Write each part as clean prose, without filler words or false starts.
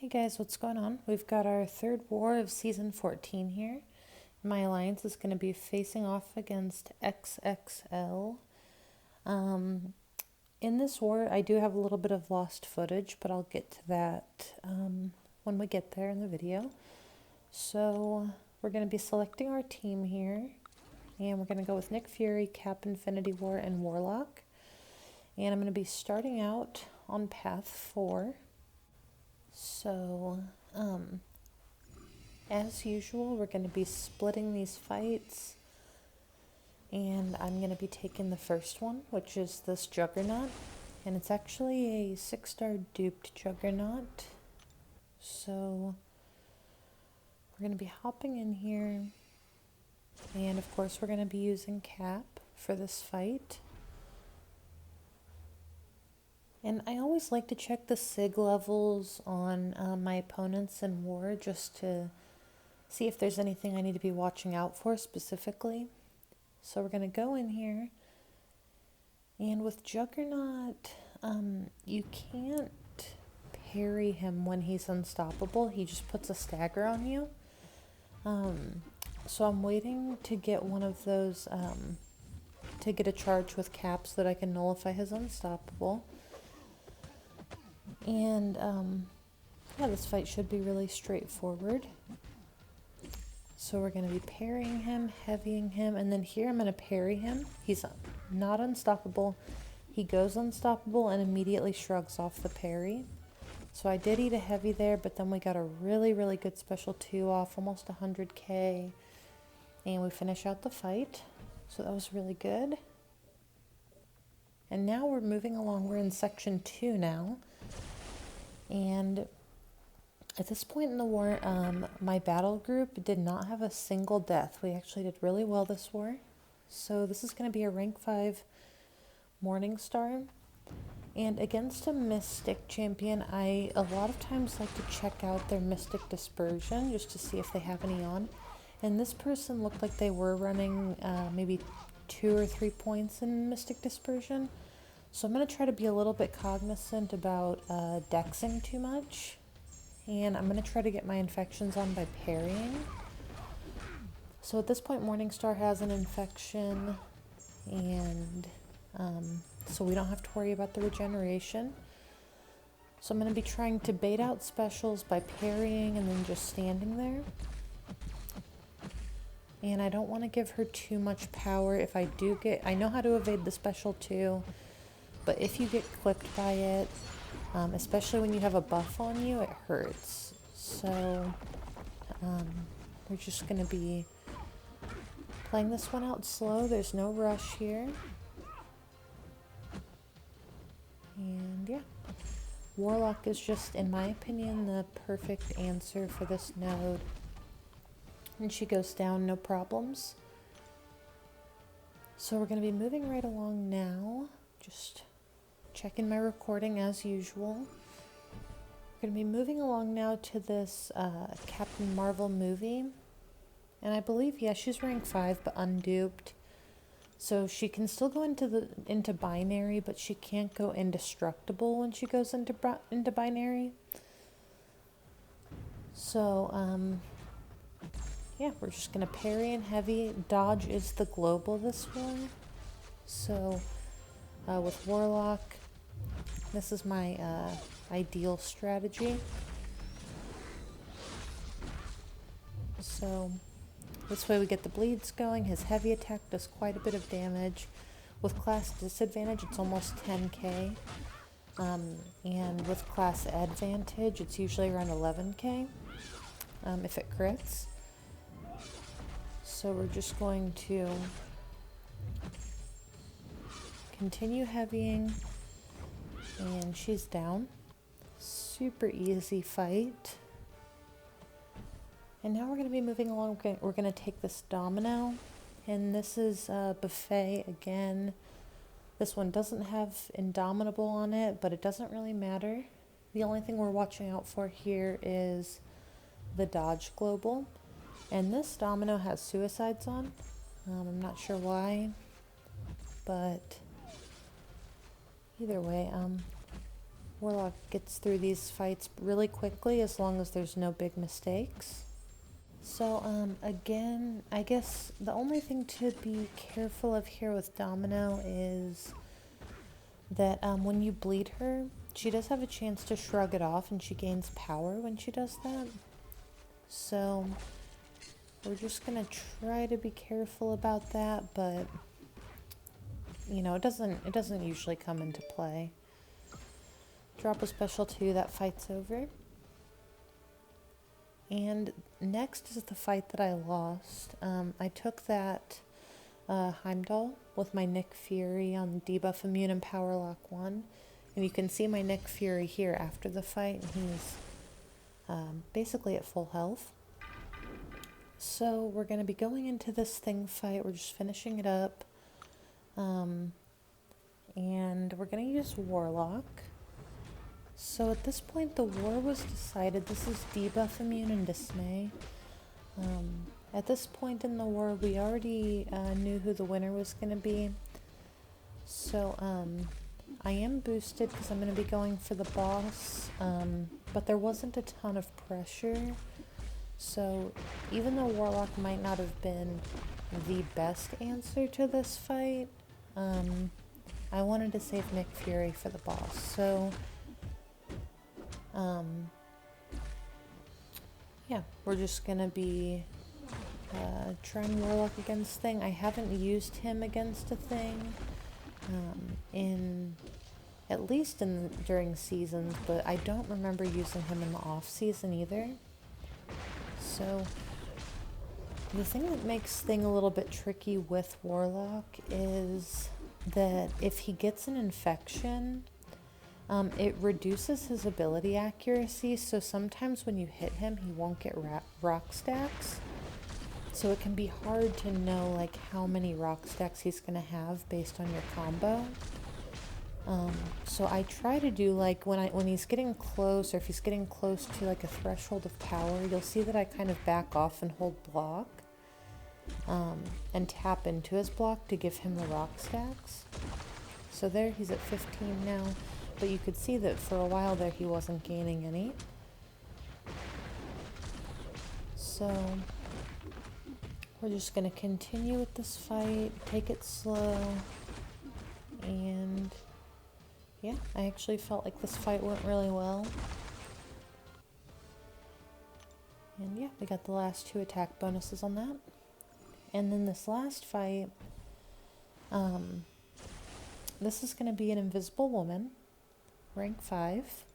Hey guys, what's going on? We've got our third war of season 14 here. My alliance is going to be facing off against XXL. In this war, I do have a little bit of lost footage, but I'll get to that when we get there in the video. So we're going to be selecting our team here, and we're going to go with Nick Fury, Cap Infinity War, and Warlock. And I'm going to be starting out on path 4. So, as usual, we're going to be splitting these fights, and I'm going to be taking the first one, which is this Juggernaut, and it's actually a 6-star duped Juggernaut. So, we're going to be hopping in here, and of course we're going to be using Cap for this fight. And I always like to check the SIG levels on my opponents in war just to see if there's anything I need to be watching out for specifically. So we're going to go in here. And with Juggernaut, you can't parry him when he's unstoppable. He just puts a stagger on you. So I'm waiting to get one of those, to get a charge with Cap so that I can nullify his unstoppable. And, yeah, this fight should be really straightforward. So we're going to be parrying him, heavying him, and then here I'm going to parry him. He's not unstoppable. He goes unstoppable and immediately shrugs off the parry. So I did eat a heavy there, but then we got a really, really good special 2 off, almost 100k. And we finish out the fight. So that was really good. And now we're moving along. We're in section 2 now. And at this point in the war, my battle group did not have a single death. We actually did really well this war. So this is going to be a rank 5 Morningstar. And against a Mystic champion, I a lot of times like to check out their Mystic Dispersion just to see if they have any on. And this person looked like they were running maybe 2 or 3 points in Mystic Dispersion. So I'm going to try to be a little bit cognizant about dexing too much. And I'm going to try to get my infections on by parrying. So at this point, Morningstar has an infection. And so we don't have to worry about the regeneration. So I'm going to be trying to bait out specials by parrying and then just standing there. And I don't want to give her too much power. If I do get... I know how to evade the special too. But if you get clipped by it, especially when you have a buff on you, it hurts. So we're just going to be playing this one out slow. There's no rush here. And yeah, Warlock is just, in my opinion, the perfect answer for this node. And she goes down, no problems. So we're going to be moving right along now. Just checking my recording as usual. We're going to be moving along now to this Captain Marvel movie. And I believe, yeah, she's rank 5 but unduped. So she can still go into binary, but she can't go indestructible when she goes into binary. So, yeah, we're just going to parry and heavy. Dodge is the global this one. So, with Warlock, this is my ideal strategy. So this way we get the bleeds going. His heavy attack does quite a bit of damage. With class disadvantage, it's almost 10k. And with class advantage, it's usually around 11k if it crits. So we're just going to continue heavying. And she's down. Super easy fight. And now we're going to be moving along. We're going to take this Domino. And this is Buffet again. This one doesn't have Indomitable on it, but it doesn't really matter. The only thing we're watching out for here is the Dodge Global. And this Domino has Suicides on. I'm not sure why, but either way, Warlock gets through these fights really quickly as long as there's no big mistakes. So again, I guess the only thing to be careful of here with Domino is that when you bleed her, she does have a chance to shrug it off, and she gains power when she does that. So we're just gonna try to be careful about that, but you know, it doesn't usually come into play. Drop a special 2, that fight's over. And next is the fight that I lost. I took that Heimdall with my Nick Fury on debuff immune and power lock 1. And you can see my Nick Fury here after the fight. He's basically at full health. So we're going to be going into this thing fight. We're just finishing it up. And we're going to use Warlock. So at this point, the war was decided. This is debuff immune and dismay. At this point in the war, we already knew who the winner was going to be. So I am boosted because I'm going to be going for the boss, but there wasn't a ton of pressure. So even though Warlock might not have been the best answer to this fight, I wanted to save Nick Fury for the boss. So yeah, we're just going to be trying Warlock against Thing. I haven't used him against a Thing during seasons, but I don't remember using him in the off season either. So the thing that makes Thing a little bit tricky with Warlock is that if he gets an infection, it reduces his ability accuracy, so sometimes when you hit him, he won't get rock stacks. So it can be hard to know like how many rock stacks he's going to have based on your combo. So I try to do like when he's getting close, or if he's getting close to like a threshold of power, you'll see that I kind of back off and hold block and tap into his block to give him the rock stacks. So there, he's at 15 now. But you could see that for a while there he wasn't gaining any. So we're just going to continue with this fight, take it slow, and yeah, I actually felt like this fight went really well. And yeah, we got the last 2 attack bonuses on that. And then this last fight, this is going to be an invisible woman. Rank 5,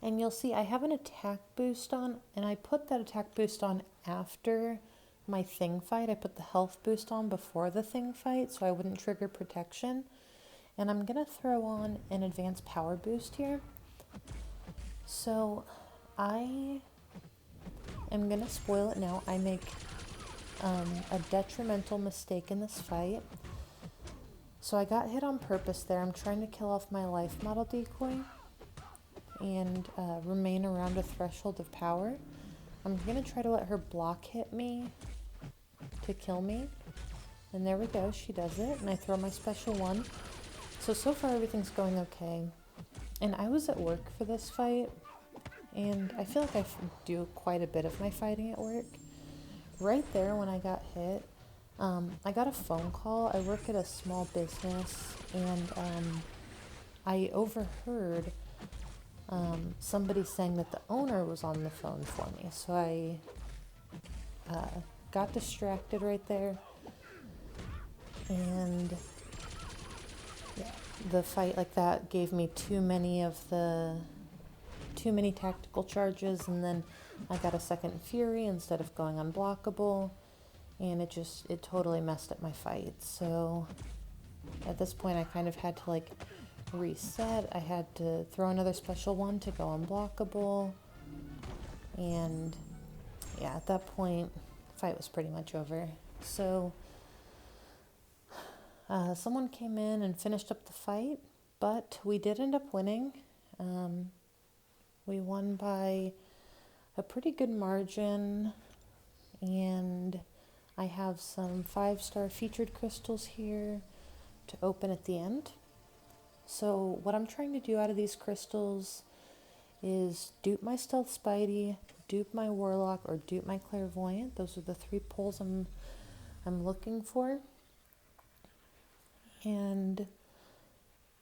and you'll see I have an attack boost on, and I put that attack boost on after my Thing fight. I put the health boost on before the Thing fight so I wouldn't trigger protection, and I'm gonna throw on an advanced power boost here. So I am gonna spoil it now. I make a detrimental mistake in this fight. So I got hit on purpose there. I'm trying to kill off my life model decoy and remain around a threshold of power. I'm going to try to let her block hit me to kill me. And there we go, she does it. And I throw my special 1. So far everything's going okay. And I was at work for this fight, and I feel like I do quite a bit of my fighting at work. Right there when I got hit, I got a phone call. I work at a small business, and I overheard somebody saying that the owner was on the phone for me. So I got distracted right there, and yeah, the fight like that gave me too many tactical charges, and then I got a second Fury instead of going unblockable, and it totally messed up my fight. So at this point I kind of had to like reset. I had to throw another special 1 to go unblockable, and yeah, at that point the fight was pretty much over. So someone came in and finished up the fight, but we did end up winning. We won by a pretty good margin, and I have some 5-star featured crystals here to open at the end. So what I'm trying to do out of these crystals is dupe my Stealth Spidey, dupe my Warlock, or dupe my Clairvoyant. Those are the 3 pulls I'm looking for. And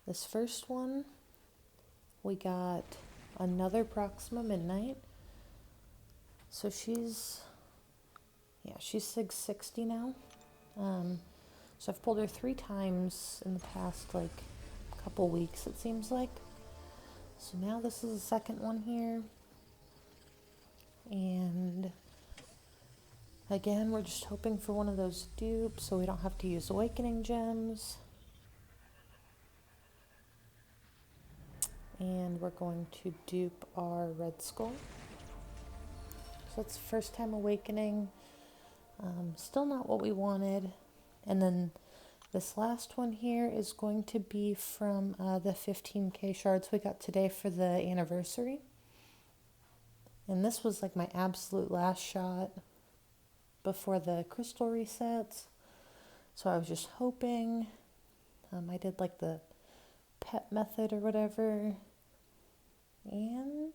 this first one, we got another Proxima Midnight. So she's SSx1 now. So I've pulled her 3 times in the past, like, couple weeks, it seems like. So now this is the second one here. And again, we're just hoping for one of those dupes so we don't have to use Awakening Gems. And we're going to dupe our Red Skull. So that's first time Awakening. Still not what we wanted. And then this last one here is going to be from the 15k shards we got today for the anniversary. And this was like my absolute last shot before the crystal resets. So I was just hoping. I did like the pet method or whatever. And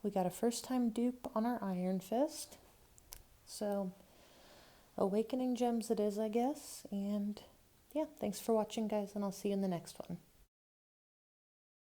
we got a first time dupe on our Iron Fist. So Awakening Gems it is, I guess. And yeah, thanks for watching, guys, and I'll see you in the next one.